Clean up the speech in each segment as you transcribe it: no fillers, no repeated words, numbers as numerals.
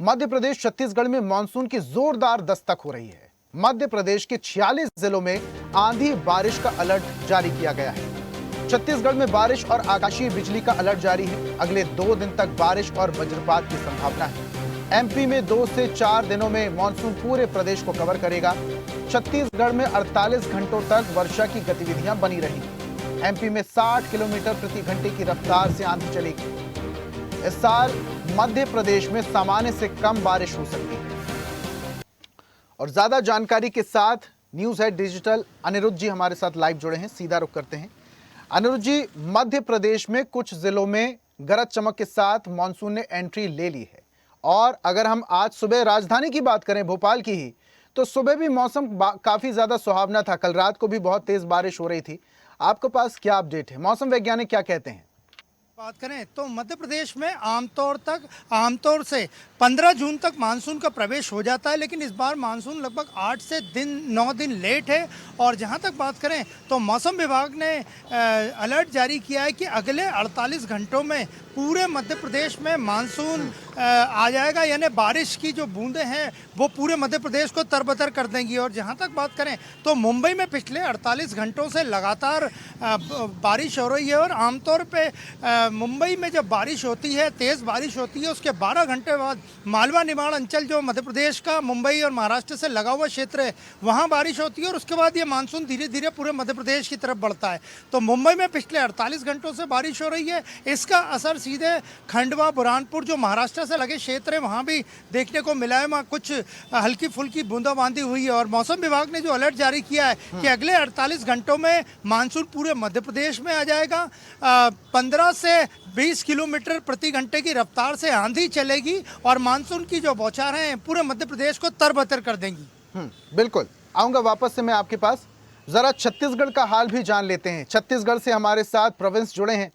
मध्य प्रदेश छत्तीसगढ़ में मानसून की जोरदार दस्तक हो रही है। मध्य प्रदेश के 46 जिलों में आंधी बारिश का अलर्ट जारी किया गया है। छत्तीसगढ़ में बारिश और आकाशीय बिजली का अलर्ट जारी है। अगले 2 दिन तक बारिश और वज्रपात की संभावना है। एमपी में 2 से 4 दिनों में मानसून पूरे प्रदेश को कवर करेगा। छत्तीसगढ़ में 48 घंटों तक वर्षा की गतिविधियां बनी रहेंगी। एमपी में 60 किलोमीटर प्रति घंटे की रफ्तार से आंधी चलेगी। इस साल मध्य प्रदेश में सामान्य से कम बारिश हो सकती है। और ज्यादा जानकारी के साथ न्यूज है डिजिटल अनिरुद्ध जी हमारे साथ लाइव जुड़े हैं। सीधा रुख करते हैं। अनिरुद्ध जी, मध्य प्रदेश में कुछ जिलों में गरज चमक के साथ मानसून ने एंट्री ले ली है। और अगर हम आज सुबह राजधानी की बात करें, भोपाल की ही, तो सुबह भी मौसम काफी ज्यादा सुहावना था। कल रात को भी बहुत तेज बारिश हो रही थी। आपके पास क्या अपडेट है? मौसम वैज्ञानिक क्या कहते हैं? बात करें तो मध्य प्रदेश में आमतौर से 15 जून तक मानसून का प्रवेश हो जाता है, लेकिन इस बार मानसून लगभग 8 से 9 दिन लेट है। और जहां तक बात करें तो मौसम विभाग ने अलर्ट जारी किया है कि अगले 48 घंटों में पूरे मध्य प्रदेश में मानसून आ जाएगा, यानी बारिश की जो बूंदें हैं वो पूरे मध्य प्रदेश को तरबतर कर देंगी। और जहां तक बात करें तो मुंबई में पिछले 48 घंटों से लगातार बारिश हो रही है। और आमतौर पे मुंबई में जब बारिश होती है, तेज़ बारिश होती है, उसके 12 घंटे बाद मालवा निमाड़ अंचल जो मध्य प्रदेश का मुंबई और महाराष्ट्र से लगा हुआ क्षेत्र है, वहाँ बारिश होती है। और उसके बाद ये मानसून धीरे धीरे पूरे मध्य प्रदेश की तरफ बढ़ता है। तो मुंबई में पिछले 48 घंटों से बारिश हो रही है। इसका असर सीधे खंडवा, बुरहानपुर जो महाराष्ट्र से लगे क्षेत्र है वहाँ भी देखने को मिला है। वहाँ कुछ हल्की फुल्की बूंदाबांदी हुई है। और मौसम विभाग ने जो अलर्ट जारी किया है कि अगले 48 घंटों में मानसून पूरे मध्य प्रदेश में आ जाएगा। 15 से 20 किलोमीटर प्रति घंटे की रफ्तार से आंधी चलेगी और मानसून की जो बौछारें हैं पूरे मध्य प्रदेश को तरबतर कर देंगी। बिल्कुल आऊंगा वापस से मैं आपके पास। जरा छत्तीसगढ़ का हाल भी जान लेते हैं। छत्तीसगढ़ से हमारे साथ प्रोविंस जुड़े हैं।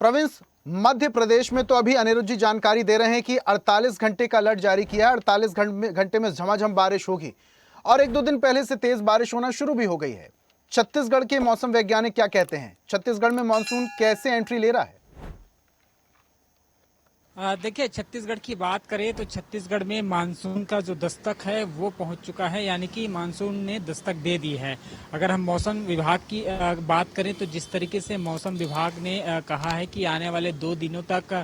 प्रोविंस, मध्य प्रदेश में तो अभी अनिरुद्ध जी जानकारी दे रहे हैं कि 48 घंटे का अलर्ट जारी किया है। 48 घंटे में झमाझम बारिश होगी और 1-2 दिन पहले से तेज बारिश होना शुरू भी हो गई है। छत्तीसगढ़ के मौसम वैज्ञानिक क्या कहते हैं? छत्तीसगढ़ में मानसून कैसे एंट्री ले रहा है? देखिए, छत्तीसगढ़ की बात करें तो छत्तीसगढ़ में मानसून का जो दस्तक है वो पहुंच चुका है, यानी कि मानसून ने दस्तक दे दी है। अगर हम मौसम विभाग की बात करें तो जिस तरीके से मौसम विभाग ने कहा है कि आने वाले 2 दिनों तक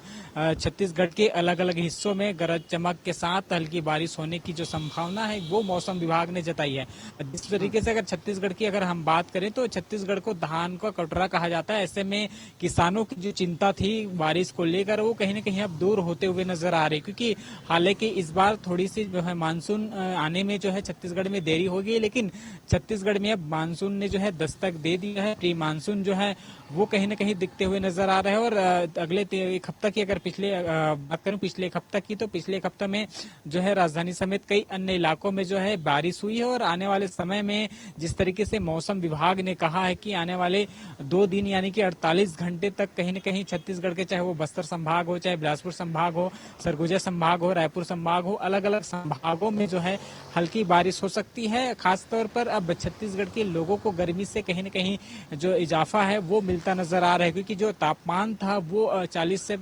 छत्तीसगढ़ के अलग अलग हिस्सों में गरज चमक के साथ हल्की बारिश होने की जो संभावना है वो मौसम विभाग ने जताई है। जिस तरीके से अगर छत्तीसगढ़ की अगर हम बात करें तो छत्तीसगढ़ को धान का कटोरा कहा जाता है। ऐसे में किसानों की जो चिंता थी बारिश को लेकर वो कहीं न कहीं अब दूर होते हुए नजर आ रही, क्योंकि हालांकि इस बार थोड़ी सी जो है मानसून आने में जो है छत्तीसगढ़ में देरी होगी, लेकिन छत्तीसगढ़ में अब मानसून ने जो है दस्तक दे दिया है। प्री मानसून जो है वो कहीं न कहीं दिखते हुए नजर आ रहा है। और अगले एक हफ्ता की अगर बात करूं पिछले एक हफ्ता की, तो पिछले एक हफ्ता में जो है राजधानी समेत कई अन्य इलाकों में जो है बारिश हुई है। और आने वाले समय में जिस तरीके से मौसम विभाग ने कहा है कि आने वाले 2 दिन यानी कि 48 घंटे तक कहीं न कहीं छत्तीसगढ़ के, चाहे वो बस्तर संभाग हो, चाहे बिलासपुर संभाग हो, सरगुजा संभाग हो, रायपुर संभाग हो, अलग अलग संभागों में जो है हल्की बारिश हो सकती है। खासतौर पर अब छत्तीसगढ़ के लोगों को गर्मी से कहीं न कहीं जो इजाफा है वो मिलता नजर आ रहा है, क्योंकि जो तापमान था वो 40 से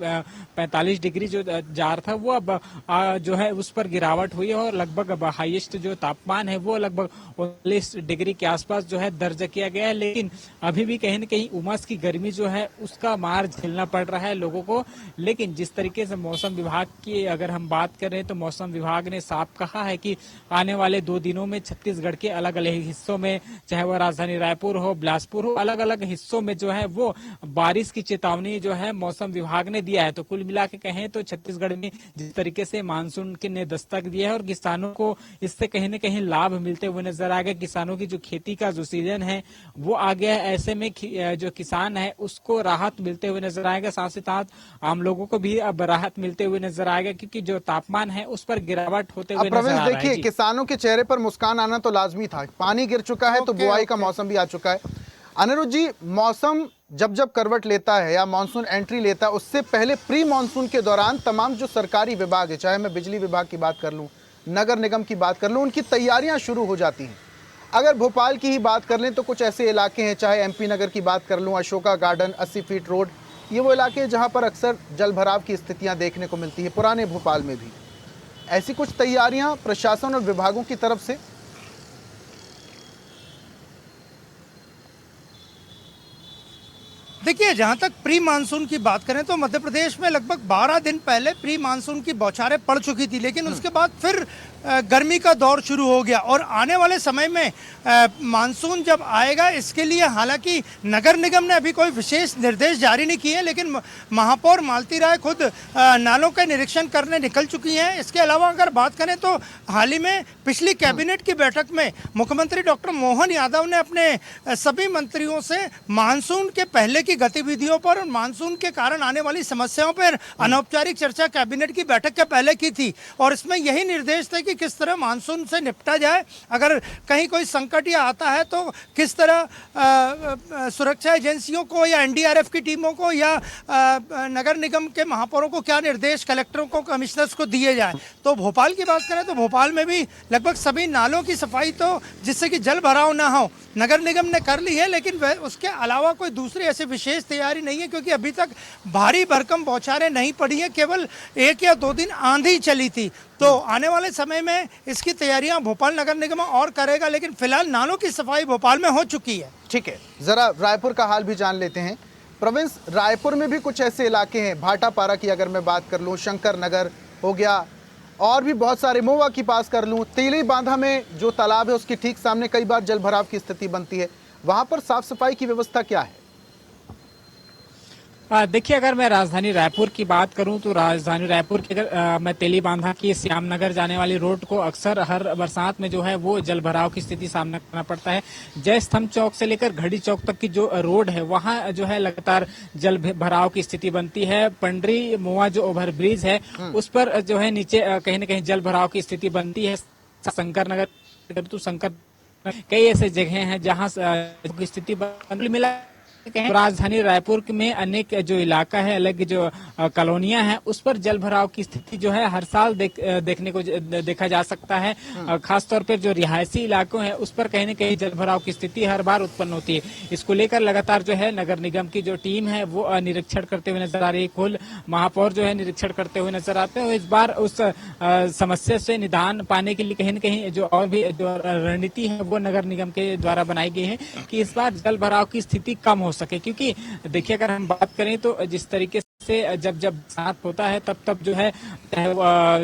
45 डिग्री जो जा रहा था वो अब जो है उस पर गिरावट हुई है। और लगभग अब हाईएस्ट जो तापमान है वो लगभग 39 डिग्री के आसपास जो है दर्ज किया गया है। लेकिन अभी भी कहीं न कहीं उमस की गर्मी जो है उसका मार झेलना पड़ रहा है लोगों को। लेकिन जिस तरीके से मौसम विभाग की अगर हम बात करें तो मौसम विभाग ने साफ कहा है कि आने वाले 2 दिनों में छत्तीसगढ़ के अलग अलग हिस्सों में, चाहे वह राजधानी रायपुर हो, बिलासपुर हो, अलग अलग हिस्सों में जो है वो बारिश की चेतावनी जो है मौसम विभाग ने दिया है। तो कुल मिला के कहें तो छत्तीसगढ़ में जिस तरीके से मानसून के ने दस्तक दिया है और किसानों को इससे कहीं न कहीं लाभ मिलते हुए नजर आ गया। किसानों की जो खेती का जो सीजन है वो आ गया है। ऐसे में जो किसान है उसको राहत मिलते हुए नजर आएगा। साथ ही साथ आम लोगों को भी अब राहत मिलते हुए नजर आएगा, क्योंकि जो तापमान है उस पर गिरावट होते हुए नजर आ रहा है। देखिए, किसानों के चेहरे पर मुस्कान आना तो लाजमी था। पानी गिर चुका है तो बुआई का मौसम भी आ चुका है। अनिरुद्ध जी, मौसम जब जब करवट लेता है या मानसून एंट्री लेता है, उससे पहले प्री मानसून के दौरान तमाम जो सरकारी विभाग है, चाहे मैं बिजली विभाग की बात कर लूं, नगर निगम की बात कर लूं, उनकी तैयारियां शुरू हो जाती हैं। अगर भोपाल की ही बात कर लें तो कुछ ऐसे इलाके हैं, चाहे एमपी नगर की बात कर लूं, अशोका गार्डन, 80 फीट रोड, ये वो इलाके हैं जहां पर अक्सर जल भराव की स्थितियां देखने को मिलती है, पुराने भोपाल में भी। ऐसी कुछ तैयारियां प्रशासन और विभागों की तरफ से? देखिए, जहाँ तक प्री मानसून की बात करें तो मध्य प्रदेश में लगभग 12 दिन पहले प्री मानसून की बौछारें पड़ चुकी थी, लेकिन उसके बाद फिर गर्मी का दौर शुरू हो गया और आने वाले समय में मानसून जब आएगा इसके लिए हालांकि नगर निगम ने अभी कोई विशेष निर्देश जारी नहीं किए, लेकिन महापौर मालती राय खुद नालों का निरीक्षण करने निकल चुकी हैं। इसके अलावा अगर बात करें तो हाल ही में पिछली कैबिनेट की बैठक में मुख्यमंत्री डॉक्टर मोहन यादव ने अपने सभी मंत्रियों से मानसून के पहले की गतिविधियों पर और मानसून के कारण आने वाली समस्याओं पर अनौपचारिक चर्चा कैबिनेट की बैठक के पहले की थी और इसमें यही निर्देश थे कि किस तरह मानसून से निपटा जाए, अगर कहीं कोई संकट या आता है तो किस तरह सुरक्षा एजेंसियों को या एनडीआरएफ की टीमों को या नगर निगम के महापौरों को क्या निर्देश कलेक्टरों को, कमिश्नर्स को दिए जाए। तो भोपाल की बात करें तो भोपाल में भी लगभग सभी नालों की सफाई तो जिससे कि जल भराव ना हो नगर निगम ने कर ली है, लेकिन उसके अलावा कोई दूसरी ऐसी विशेष तैयारी नहीं है क्योंकि अभी तक भारी भरकम बौछारें नहीं पड़ी हैं, केवल 1 या 2 दिन आंधी चली थी। तो आने वाले समय में इसकी तैयारियां भोपाल नगर निगम और करेगा, लेकिन फिलहाल नालों की सफाई भोपाल में हो चुकी है। ठीक है, जरा रायपुर का हाल भी जान लेते हैं। प्रोविंस रायपुर में भी कुछ ऐसे इलाके हैं, भाटापारा की अगर मैं बात कर लूँ, शंकर नगर हो गया और भी बहुत सारे, मोवा की पास कर लूँ, तेली बांधा में जो तालाब है उसके ठीक सामने कई बार जल भराव की स्थिति बनती है। वहां पर साफ सफाई की व्यवस्था क्या है? देखिए, अगर मैं राजधानी रायपुर की बात करूं तो राजधानी रायपुर की अगर मैं तेली बांधा की श्यामनगर जाने वाली रोड को अक्सर हर बरसात में जो है वो जल भराव की स्थिति सामना करना पड़ता है। जय स्तंभ चौक से लेकर घड़ी चौक तक की जो रोड है वहां जो है लगातार जल भराव की स्थिति बनती है। पंडरी मोवा जो ओवर ब्रिज है उस पर जो है नीचे कहीं न कहीं जल भराव की स्थिति बनती है। शंकर नगर तो शंकर कई ऐसे जगह हैं जहाँ की स्थिति मिला। राजधानी रायपुर में अनेक जो इलाका है, अलग जो कॉलोनियां हैं उस पर जल भराव की स्थिति जो है हर साल देखने को देखा जा सकता है। खासतौर पर जो रिहायशी इलाकों हैं उस पर कहीं न कहीं जल भराव की स्थिति हर बार उत्पन्न होती है। इसको लेकर लगातार जो है नगर निगम की जो टीम है वो निरीक्षण करते हुए नजर आ रही है। कुल महापौर जो है निरीक्षण करते हुए नजर आते हैं। इस बार उस समस्या से निदान पाने के लिए कहीं न कहीं जो और भी जो रणनीति है वो नगर निगम के द्वारा बनाई गई है कि इस बार जल भराव की स्थिति कम हो सके। क्योंकि देखिए, अगर हम बात करें तो जिस तरीके से जब बरसात होता है तब जो है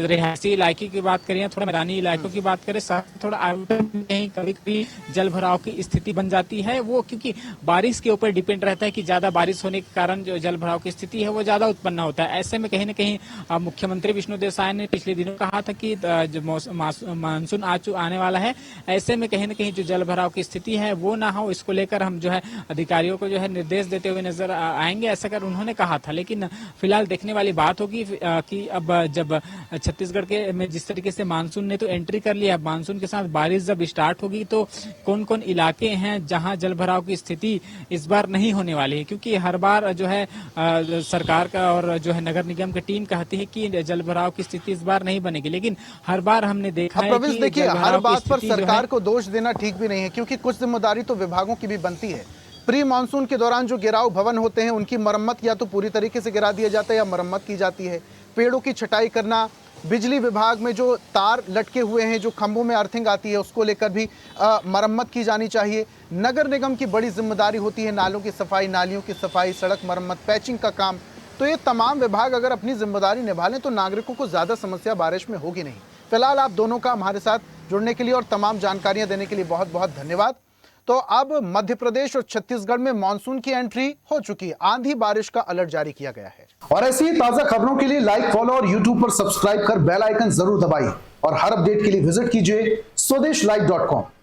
रिहायशी इलाके की बात करें, थोड़ा मैदानी इलाकों की बात करें, साथ थोड़ा आउटर में कहीं कभी जल भराव की स्थिति बन जाती है। वो क्योंकि बारिश के ऊपर डिपेंड रहता है कि ज्यादा बारिश होने के कारण जो जल भराव की स्थिति है वो ज्यादा उत्पन्न होता है। ऐसे में कहीं न कहीं मुख्यमंत्री विष्णुदेव साय ने पिछले दिनों कहा था कि जो मानसून आने वाला है, ऐसे में कहीं न कहीं जो जल भराव की स्थिति है वो ना हो, इसको लेकर हम जो है अधिकारियों को जो है निर्देश देते हुए नजर आएंगे, ऐसा कर उन्होंने कहा था। लेकिन फिलहाल देखने वाली बात होगी कि अब जब छत्तीसगढ़ के में जिस तरीके से मानसून ने तो एंट्री कर लिया, मानसून के साथ बारिश जब स्टार्ट होगी तो कौन कौन इलाके हैं जहां जल भराव की स्थिति इस बार नहीं होने वाली है। क्योंकि हर बार जो है सरकार का और जो है नगर निगम की टीम कहती है कि जल भराव की स्थिति इस बार नहीं बनेगी, लेकिन हर बार हमने देखा है कि देखिए, हर बात पर सरकार को दोष देना ठीक भी नहीं है, क्योंकि कुछ जिम्मेदारी तो विभागों की भी बनती है। प्री मानसून के दौरान जो गिराव भवन होते हैं उनकी मरम्मत या तो पूरी तरीके से गिरा दिया जाता है या मरम्मत की जाती है। पेड़ों की छटाई करना, बिजली विभाग में जो तार लटके हुए हैं, जो खंभों में अर्थिंग आती है, उसको लेकर भी मरम्मत की जानी चाहिए। नगर निगम की बड़ी जिम्मेदारी होती है नालों की सफाई, नालियों की सफाई, सड़क मरम्मत, पैचिंग का काम। तो ये तमाम विभाग अगर अपनी जिम्मेदारी निभा लें तो नागरिकों को ज़्यादा समस्या बारिश में होगी नहीं। फिलहाल आप दोनों का हमारे साथ जुड़ने के लिए और तमाम जानकारियां देने के लिए बहुत बहुत धन्यवाद। तो अब मध्य प्रदेश और छत्तीसगढ़ में मानसून की एंट्री हो चुकी है, आंधी बारिश का अलर्ट जारी किया गया है। और ऐसी ही ताजा खबरों के लिए लाइक, फॉलो और यूट्यूब पर सब्सक्राइब कर बेल आइकन जरूर दबाइए और हर अपडेट के लिए विजिट कीजिए स्वदेशलाइव.com।